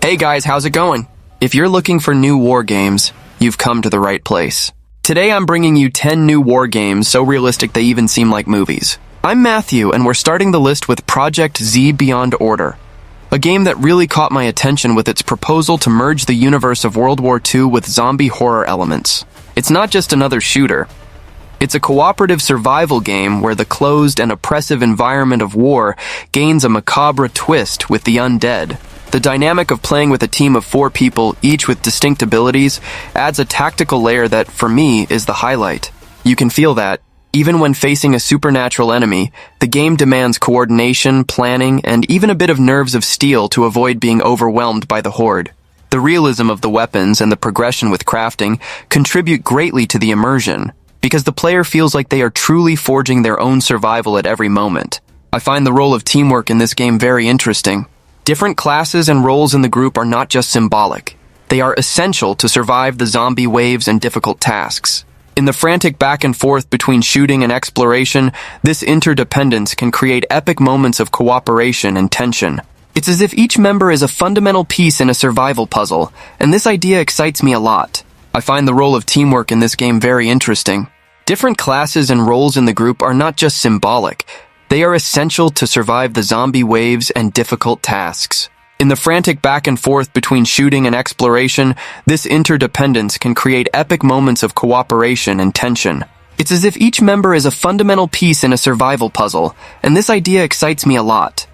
Hey guys, how's it going? If you're looking for new war games, you've come to the right place. Today I'm bringing you 10 new war games so realistic they even seem like movies. I'm Matthew, and we're starting the list with Projekt Z Beyond Order, a game that really caught my attention with its proposal to merge the universe of World War II with zombie horror elements. It's not just another shooter. It's a cooperative survival game where the closed and oppressive environment of war gains a macabre twist with the undead. The dynamic of playing with a team of 4 people, each with distinct abilities, adds a tactical layer that, for me, is the highlight. You can feel that, even when facing a supernatural enemy, the game demands coordination, planning, and even a bit of nerves of steel to avoid being overwhelmed by the horde. The realism of the weapons and the progression with crafting contribute greatly to the immersion, because the player feels like they are truly forging their own survival at every moment. I find the role of teamwork in this game very interesting. Different classes and roles in the group are not just symbolic. They are essential to survive the zombie waves and difficult tasks. In the frantic back and forth between shooting and exploration, this interdependence can create epic moments of cooperation and tension. It's as if each member is a fundamental piece in a survival puzzle, and this idea excites me a lot. I find the role of teamwork in this game very interesting. Different classes and roles in the group are not just symbolic. They are essential to survive the zombie waves and difficult tasks. In the frantic back and forth between shooting and exploration, this interdependence can create epic moments of cooperation and tension. It's as if each member is a fundamental piece in a survival puzzle, and this idea excites me a lot.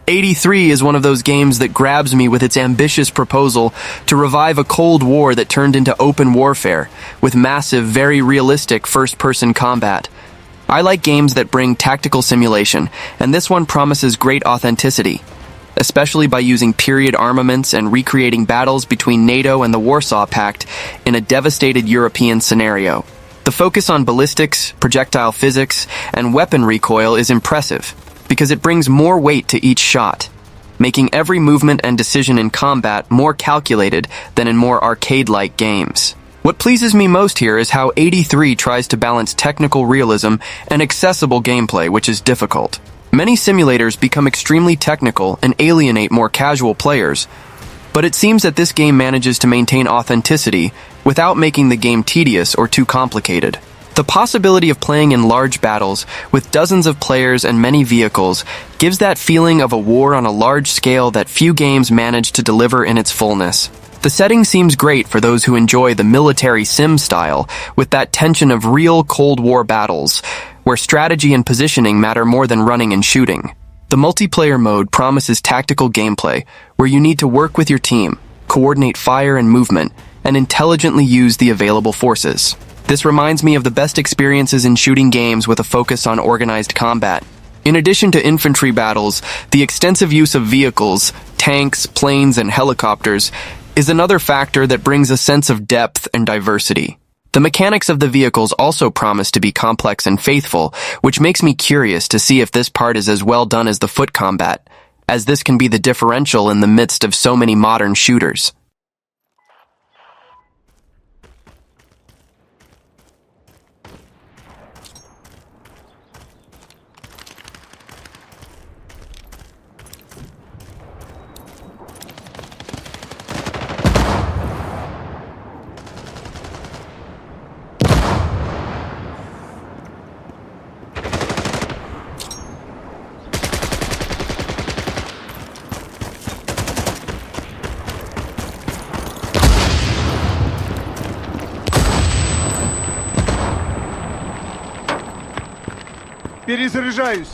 '83 is one of those games that grabs me with its ambitious proposal to revive a Cold War that turned into open warfare, with massive, very realistic first-person combat. I like games that bring tactical simulation, and this one promises great authenticity, especially by using period armaments and recreating battles between NATO and the Warsaw Pact in a devastated European scenario. The focus on ballistics, projectile physics, and weapon recoil is impressive, because it brings more weight to each shot, making every movement and decision in combat more calculated than in more arcade-like games. What pleases me most here is how '83 tries to balance technical realism and accessible gameplay, which is difficult. Many simulators become extremely technical and alienate more casual players, but it seems that this game manages to maintain authenticity without making the game tedious or too complicated. The possibility of playing in large battles with dozens of players and many vehicles gives that feeling of a war on a large scale that few games manage to deliver in its fullness. The setting seems great for those who enjoy the military sim style, with that tension of real Cold War battles, where strategy and positioning matter more than running and shooting. The multiplayer mode promises tactical gameplay, where you need to work with your team, coordinate fire and movement, and intelligently use the available forces. This reminds me of the best experiences in shooting games with a focus on organized combat. In addition to infantry battles, the extensive use of vehicles, tanks, planes, and helicopters is another factor that brings a sense of depth and diversity. The mechanics of the vehicles also promise to be complex and faithful, which makes me curious to see if this part is as well done as the foot combat, as this can be the differential in the midst of so many modern shooters. Перезаряжаюсь.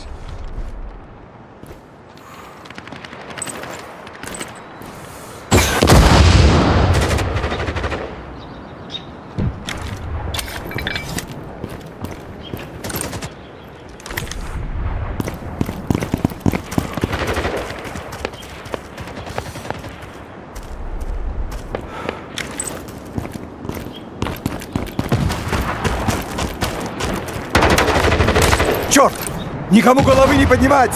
Черт! Никому головы не поднимать!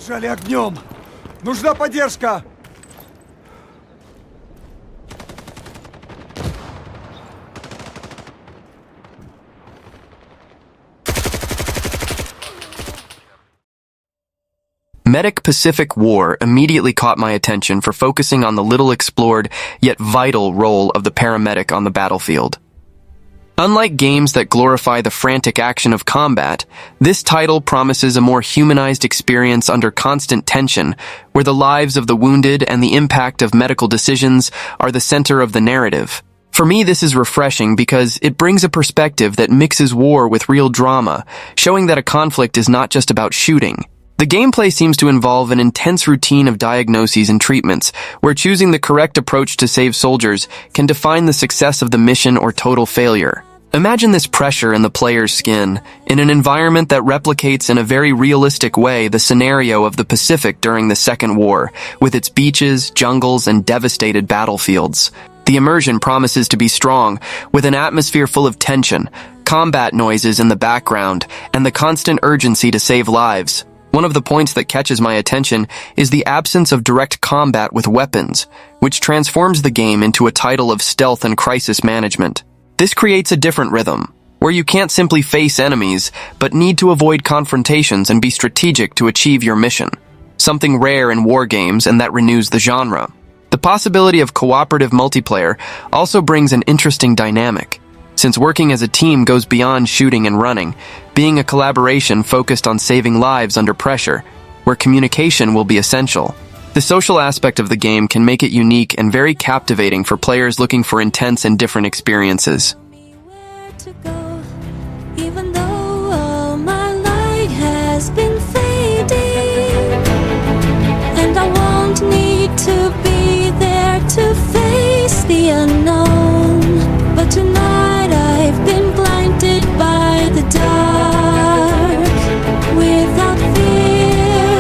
Жали огнем! Нужна поддержка! Mythic Pacific War immediately caught my attention for focusing on the little explored yet vital role of the paramedic on the battlefield. Unlike games that glorify the frantic action of combat, this title promises a more humanized experience under constant tension, where the lives of the wounded and the impact of medical decisions are the center of the narrative. For me, this is refreshing because it brings a perspective that mixes war with real drama, showing that a conflict is not just about shooting. The gameplay seems to involve an intense routine of diagnoses and treatments, where choosing the correct approach to save soldiers can define the success of the mission or total failure. Imagine this pressure in the player's skin, in an environment that replicates in a very realistic way the scenario of the Pacific during the Second War, with its beaches, jungles, and devastated battlefields. The immersion promises to be strong, with an atmosphere full of tension, combat noises in the background, and the constant urgency to save lives. One of the points that catches my attention is the absence of direct combat with weapons, which transforms the game into a title of stealth and crisis management. This creates a different rhythm, where you can't simply face enemies, but need to avoid confrontations and be strategic to achieve your mission. Something rare in war games, and that renews the genre. The possibility of cooperative multiplayer also brings an interesting dynamic, since working as a team goes beyond shooting and running, being a collaboration focused on saving lives under pressure, where communication will be essential. The social aspect of the game can make it unique and very captivating for players looking for intense and different experiences. Even though all my light has been fading, and I won't need to be there to face the unknown, but tonight I've been blinded by the dark. Without fear,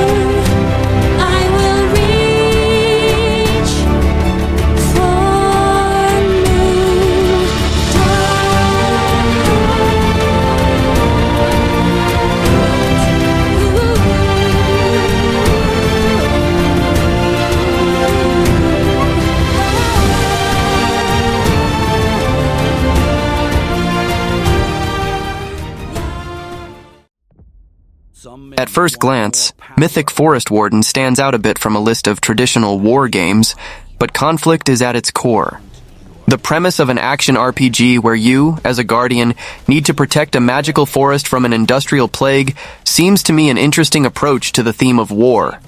I will reach for new At first glance, Mythic Forest Warden stands out a bit from a list of traditional war games, but conflict is at its core. The premise of an action RPG where you, as a guardian, need to protect a magical forest from an industrial plague seems to me an interesting approach to the theme of war.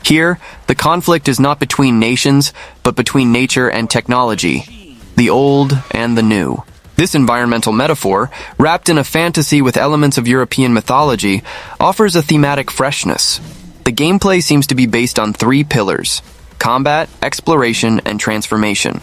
Here, the conflict is not between nations, but between nature and technology, the old and the new. This environmental metaphor, wrapped in a fantasy with elements of European mythology, offers a thematic freshness. The gameplay seems to be based on three pillars: combat, exploration, and transformation.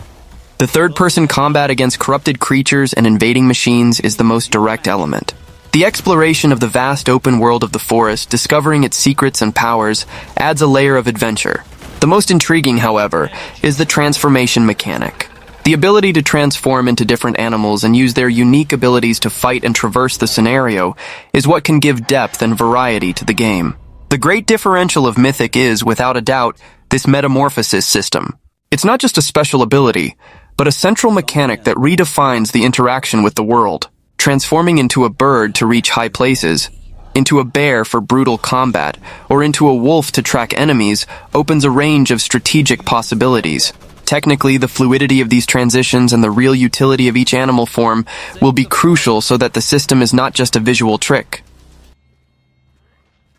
The third-person combat against corrupted creatures and invading machines is the most direct element. The exploration of the vast open world of the forest, discovering its secrets and powers, adds a layer of adventure. The most intriguing, however, is the transformation mechanic. The ability to transform into different animals and use their unique abilities to fight and traverse the scenario is what can give depth and variety to the game. The great differential of Mythic is, without a doubt, this metamorphosis system. It's not just a special ability, but a central mechanic that redefines the interaction with the world, transforming into a bird to reach high places, into a bear for brutal combat, or into a wolf to track enemies opens a range of strategic possibilities. Technically, the fluidity of these transitions and the real utility of each animal form will be crucial so that the system is not just a visual trick.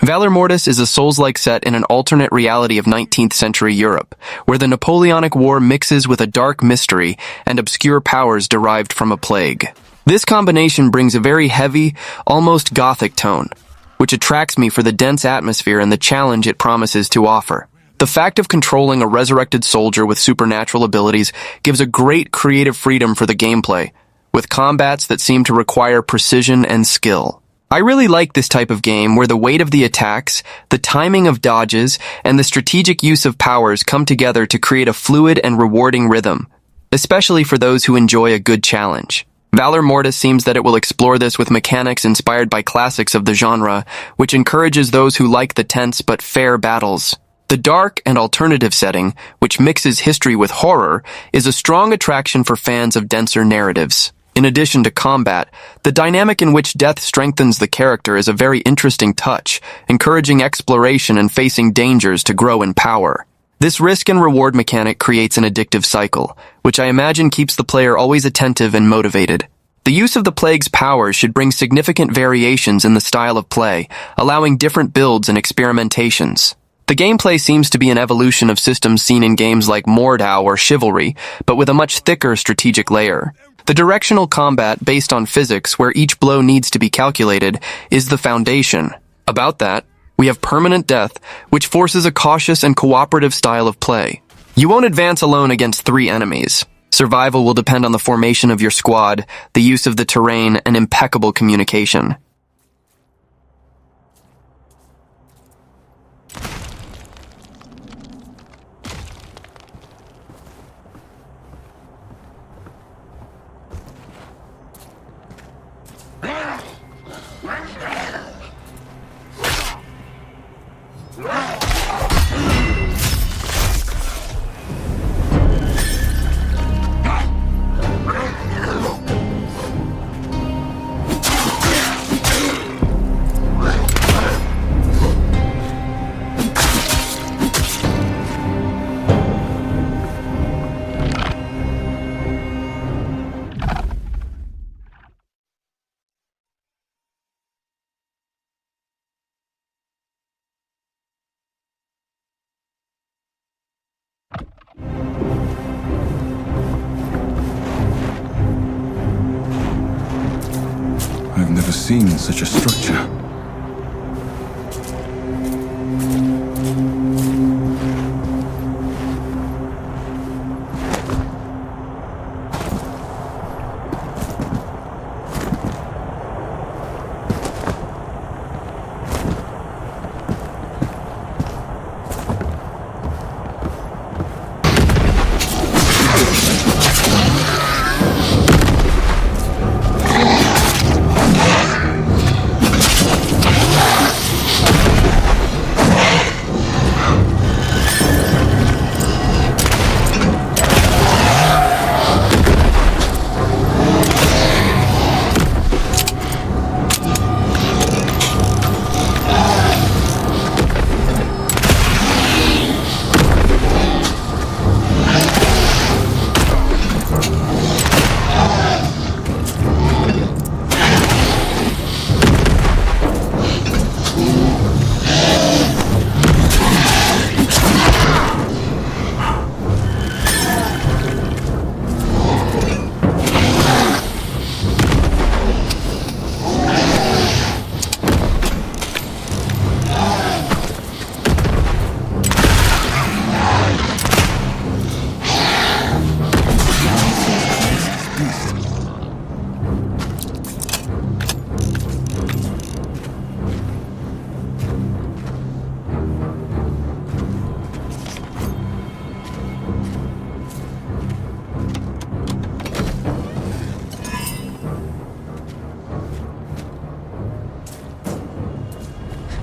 Valor Mortis is a Souls-like set in an alternate reality of 19th century Europe, where the Napoleonic War mixes with a dark mystery and obscure powers derived from a plague. This combination brings a very heavy, almost gothic tone, which attracts me for the dense atmosphere and the challenge it promises to offer. The fact of controlling a resurrected soldier with supernatural abilities gives a great creative freedom for the gameplay, with combats that seem to require precision and skill. I really like this type of game where the weight of the attacks, the timing of dodges, and the strategic use of powers come together to create a fluid and rewarding rhythm, especially for those who enjoy a good challenge. Valor Mortis seems that it will explore this with mechanics inspired by classics of the genre, which encourages those who like the tense but fair battles. The dark and alternative setting, which mixes history with horror, is a strong attraction for fans of denser narratives. In addition to combat, the dynamic in which death strengthens the character is a very interesting touch, encouraging exploration and facing dangers to grow in power. This risk and reward mechanic creates an addictive cycle, which I imagine keeps the player always attentive and motivated. The use of the plague's powers should bring significant variations in the style of play, allowing different builds and experimentations. The gameplay seems to be an evolution of systems seen in games like Mordhau or Chivalry, but with a much thicker strategic layer. The directional combat based on physics, where each blow needs to be calculated, is the foundation. About that, we have permanent death, which forces a cautious and cooperative style of play. You won't advance alone against 3 enemies. Survival will depend on the formation of your squad, the use of the terrain, and impeccable communication. I've never seen such a structure.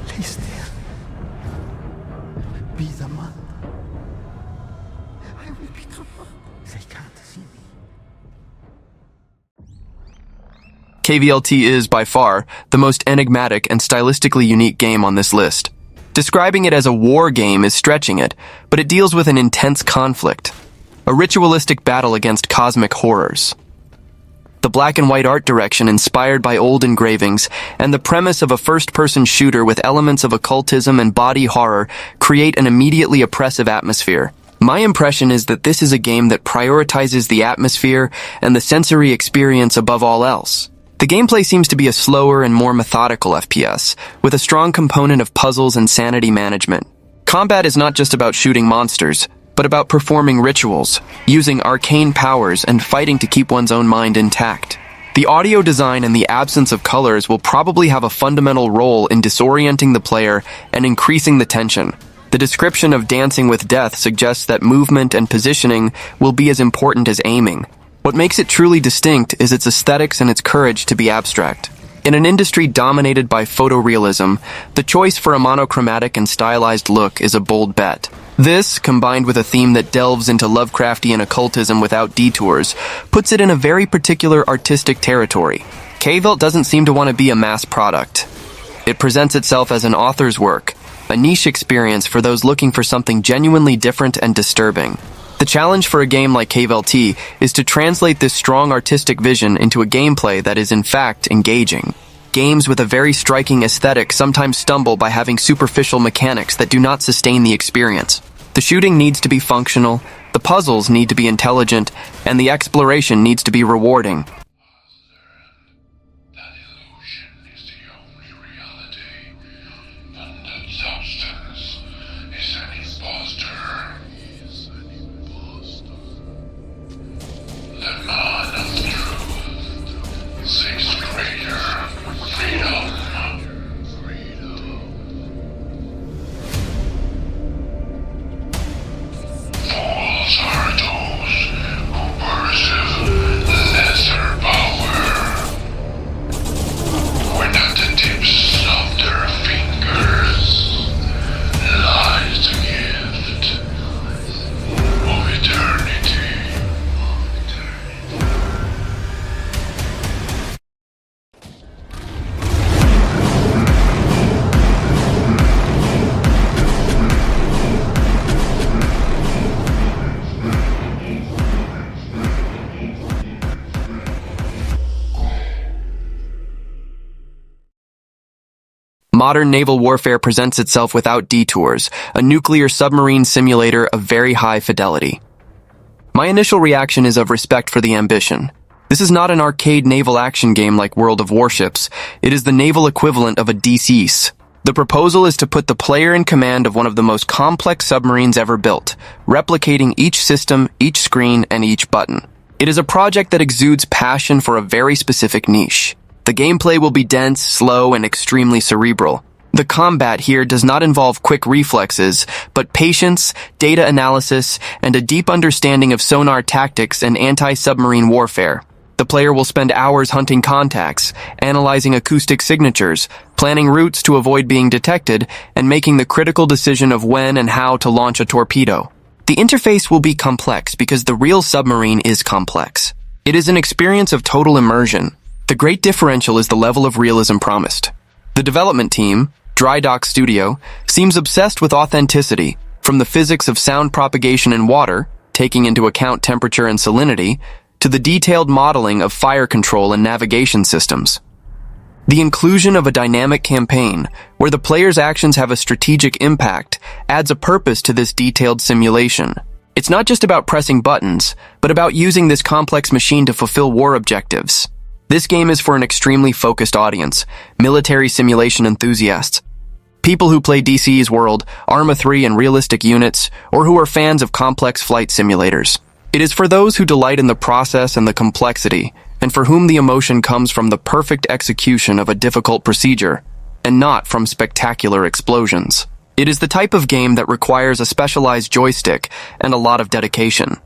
Please, dear. Be the mother. I will be the mother. They can't see me. KVLT is, by far, the most enigmatic and stylistically unique game on this list. Describing it as a war game is stretching it, but it deals with an intense conflict, a ritualistic battle against cosmic horrors. The black and white art direction inspired by old engravings and the premise of a first-person shooter with elements of occultism and body horror create an immediately oppressive atmosphere. My impression is that this is a game that prioritizes the atmosphere and the sensory experience above all else. The gameplay seems to be a slower and more methodical FPS, with a strong component of puzzles and sanity management. Combat is not just about shooting monsters, but about performing rituals, using arcane powers, and fighting to keep one's own mind intact. The audio design and the absence of colors will probably have a fundamental role in disorienting the player and increasing the tension. The description of Dancing with Death suggests that movement and positioning will be as important as aiming. What makes it truly distinct is its aesthetics and its courage to be abstract. In an industry dominated by photorealism, the choice for a monochromatic and stylized look is a bold bet. This, combined with a theme that delves into Lovecraftian occultism without detours, puts it in a very particular artistic territory. KVLT doesn't seem to want to be a mass product. It presents itself as an author's work, a niche experience for those looking for something genuinely different and disturbing. The challenge for a game like KVLT is to translate this strong artistic vision into a gameplay that is in fact engaging. Games with a very striking aesthetic sometimes stumble by having superficial mechanics that do not sustain the experience. The shooting needs to be functional, the puzzles need to be intelligent, and the exploration needs to be rewarding. That illusion is the only reality, and that substance is an imposter. The man of truth seeks greater freedom. Fools are those who pursue lesser power. When at the tips of their fingers lies the gift of eternity. Modern naval warfare presents itself without detours, a nuclear submarine simulator of very high fidelity. My initial reaction is of respect for the ambition. This is not an arcade naval action game like World of Warships. It is the naval equivalent of a DCS. The proposal is to put the player in command of one of the most complex submarines ever built, replicating each system, each screen, and each button. It is a project that exudes passion for a very specific niche. The gameplay will be dense, slow, and extremely cerebral. The combat here does not involve quick reflexes, but patience, data analysis, and a deep understanding of sonar tactics and anti-submarine warfare. The player will spend hours hunting contacts, analyzing acoustic signatures, planning routes to avoid being detected, and making the critical decision of when and how to launch a torpedo. The interface will be complex because the real submarine is complex. It is an experience of total immersion. The great differential is the level of realism promised. The development team, Dry Dock Studio, seems obsessed with authenticity, from the physics of sound propagation in water, taking into account temperature and salinity, to the detailed modeling of fire control and navigation systems. The inclusion of a dynamic campaign, where the player's actions have a strategic impact, adds a purpose to this detailed simulation. It's not just about pressing buttons, but about using this complex machine to fulfill war objectives. This game is for an extremely focused audience, military simulation enthusiasts. People who play DC's World, Arma 3 and realistic units, or who are fans of complex flight simulators. It is for those who delight in the process and the complexity, and for whom the emotion comes from the perfect execution of a difficult procedure, and not from spectacular explosions. It is the type of game that requires a specialized joystick and a lot of dedication.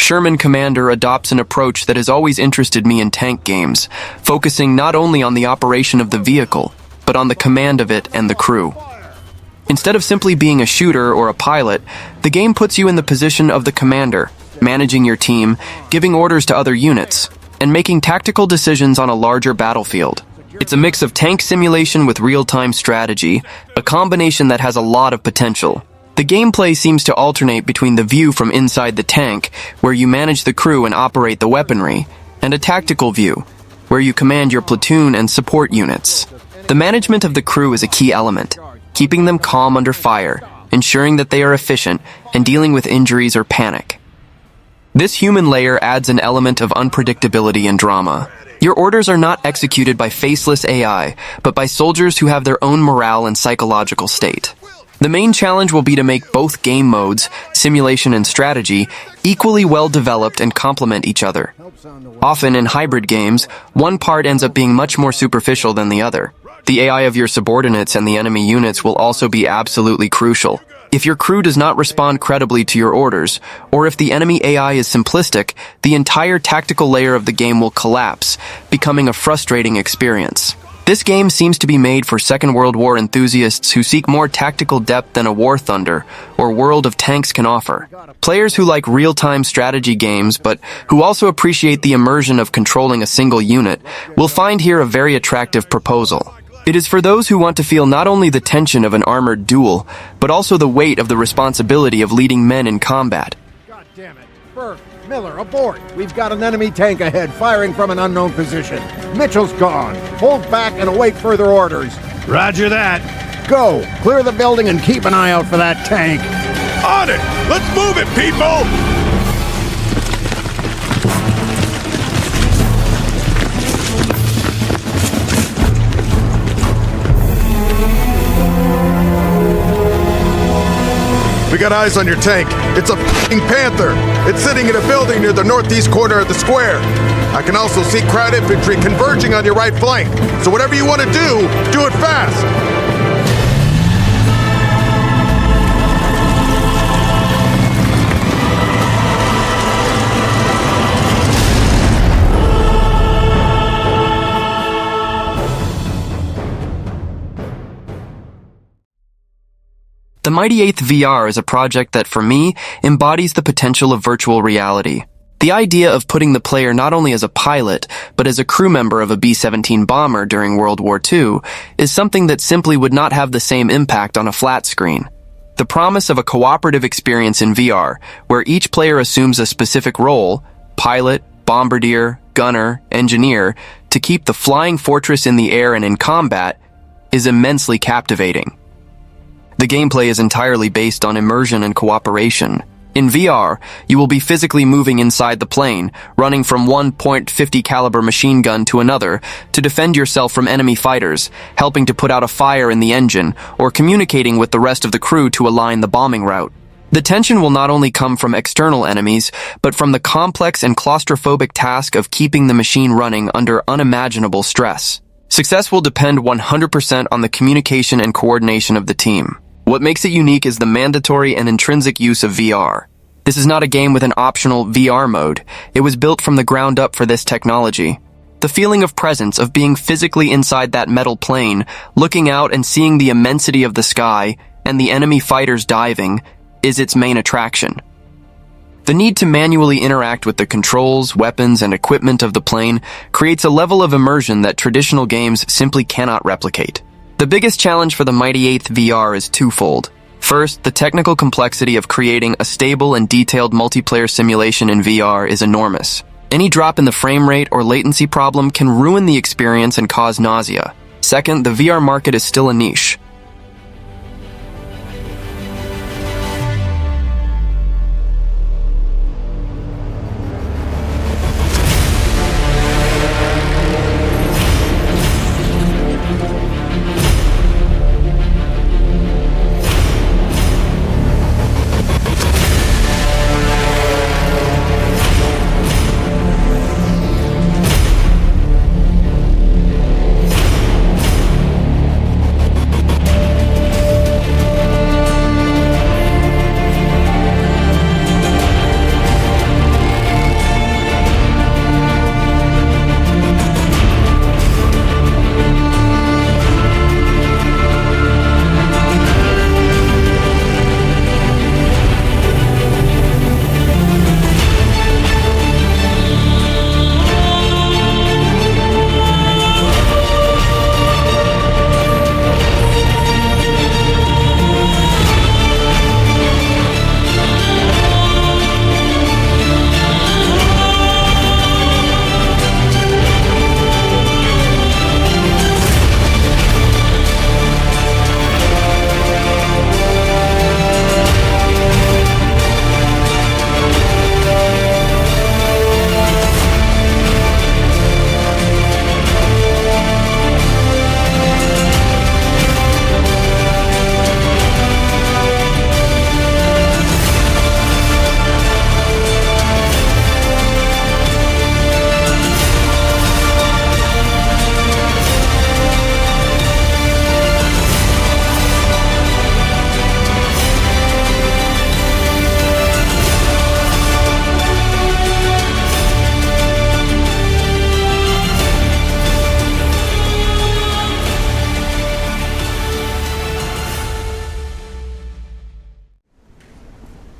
Sherman Commander adopts an approach that has always interested me in tank games, focusing not only on the operation of the vehicle, but on the command of it and the crew. Instead of simply being a shooter or a pilot, the game puts you in the position of the commander, managing your team, giving orders to other units, and making tactical decisions on a larger battlefield. It's a mix of tank simulation with real-time strategy, a combination that has a lot of potential. The gameplay seems to alternate between the view from inside the tank, where you manage the crew and operate the weaponry, and a tactical view, where you command your platoon and support units. The management of the crew is a key element, keeping them calm under fire, ensuring that they are efficient, and dealing with injuries or panic. This human layer adds an element of unpredictability and drama. Your orders are not executed by faceless AI, but by soldiers who have their own morale and psychological state. The main challenge will be to make both game modes, simulation and strategy, equally well developed and complement each other. Often in hybrid games, one part ends up being much more superficial than the other. The AI of your subordinates and the enemy units will also be absolutely crucial. If your crew does not respond credibly to your orders, or if the enemy AI is simplistic, the entire tactical layer of the game will collapse, becoming a frustrating experience. This game seems to be made for Second World War enthusiasts who seek more tactical depth than a War Thunder or World of Tanks can offer. Players who like real-time strategy games but who also appreciate the immersion of controlling a single unit will find here a very attractive proposal. It is for those who want to feel not only the tension of an armored duel, but also the weight of the responsibility of leading men in combat. God damn it. Burke, Miller, abort! We've got an enemy tank ahead, firing from an unknown position. Mitchell's gone. Hold back and await further orders. Roger that. Go! Clear the building and keep an eye out for that tank. On it! Let's move it, people! We got eyes on your tank. It's a f***ing Panther. It's sitting in a building near the northeast corner of the square. I can also see crowd infantry converging on your right flank. So whatever you want to do it fast. The Mighty Eighth VR is a project that, for me, embodies the potential of virtual reality. The idea of putting the player not only as a pilot, but as a crew member of a B-17 bomber during World War II is something that simply would not have the same impact on a flat screen. The promise of a cooperative experience in VR, where each player assumes a specific role, pilot, bombardier, gunner, engineer, to keep the flying fortress in the air and in combat, is immensely captivating. The gameplay is entirely based on immersion and cooperation. In VR, you will be physically moving inside the plane, running from one .50 caliber machine gun to another to defend yourself from enemy fighters, helping to put out a fire in the engine, or communicating with the rest of the crew to align the bombing route. The tension will not only come from external enemies, but from the complex and claustrophobic task of keeping the machine running under unimaginable stress. Success will depend 100% on the communication and coordination of the team. What makes it unique is the mandatory and intrinsic use of VR. This is not a game with an optional VR mode. It was built from the ground up for this technology. The feeling of presence, of being physically inside that metal plane, looking out and seeing the immensity of the sky and the enemy fighters diving, is its main attraction. The need to manually interact with the controls, weapons, and equipment of the plane creates a level of immersion that traditional games simply cannot replicate. The biggest challenge for the Mighty Eighth VR is twofold. First, the technical complexity of creating a stable and detailed multiplayer simulation in VR is enormous. Any drop in the frame rate or latency problem can ruin the experience and cause nausea. Second, the VR market is still a niche.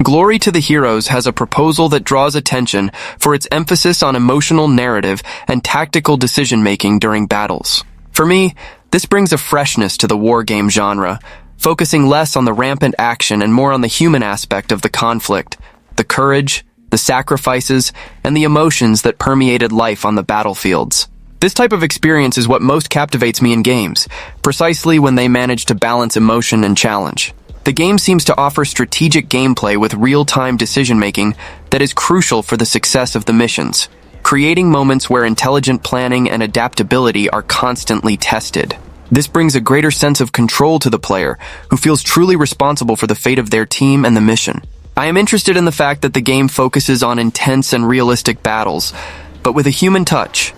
Glory to the Heroes has a proposal that draws attention for its emphasis on emotional narrative and tactical decision-making during battles. For me, this brings a freshness to the war game genre, focusing less on the rampant action and more on the human aspect of the conflict, the courage, the sacrifices, and the emotions that permeated life on the battlefields. This type of experience is what most captivates me in games, precisely when they manage to balance emotion and challenge. The game seems to offer strategic gameplay with real-time decision-making that is crucial for the success of the missions, creating moments where intelligent planning and adaptability are constantly tested. This brings a greater sense of control to the player, who feels truly responsible for the fate of their team and the mission. I am interested in the fact that the game focuses on intense and realistic battles, but with a human touch,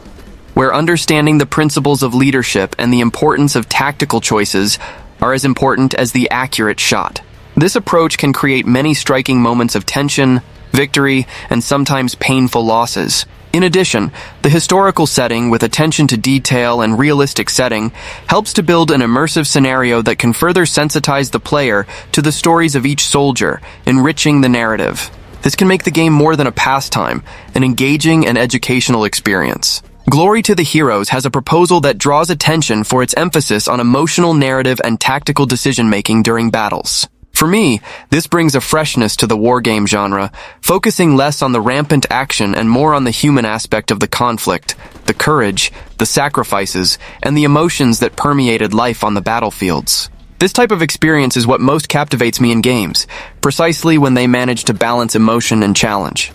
where understanding the principles of leadership and the importance of tactical choices are as important as the accurate shot. This approach can create many striking moments of tension, victory, and sometimes painful losses. In addition, the historical setting with attention to detail and realistic setting helps to build an immersive scenario that can further sensitize the player to the stories of each soldier, enriching the narrative. This can make the game more than a pastime, an engaging and educational experience. Glory to the Heroes has a proposal that draws attention for its emphasis on emotional narrative and tactical decision-making during battles. For me, this brings a freshness to the war game genre, focusing less on the rampant action and more on the human aspect of the conflict, the courage, the sacrifices, and the emotions that permeated life on the battlefields. This type of experience is what most captivates me in games, precisely when they manage to balance emotion and challenge.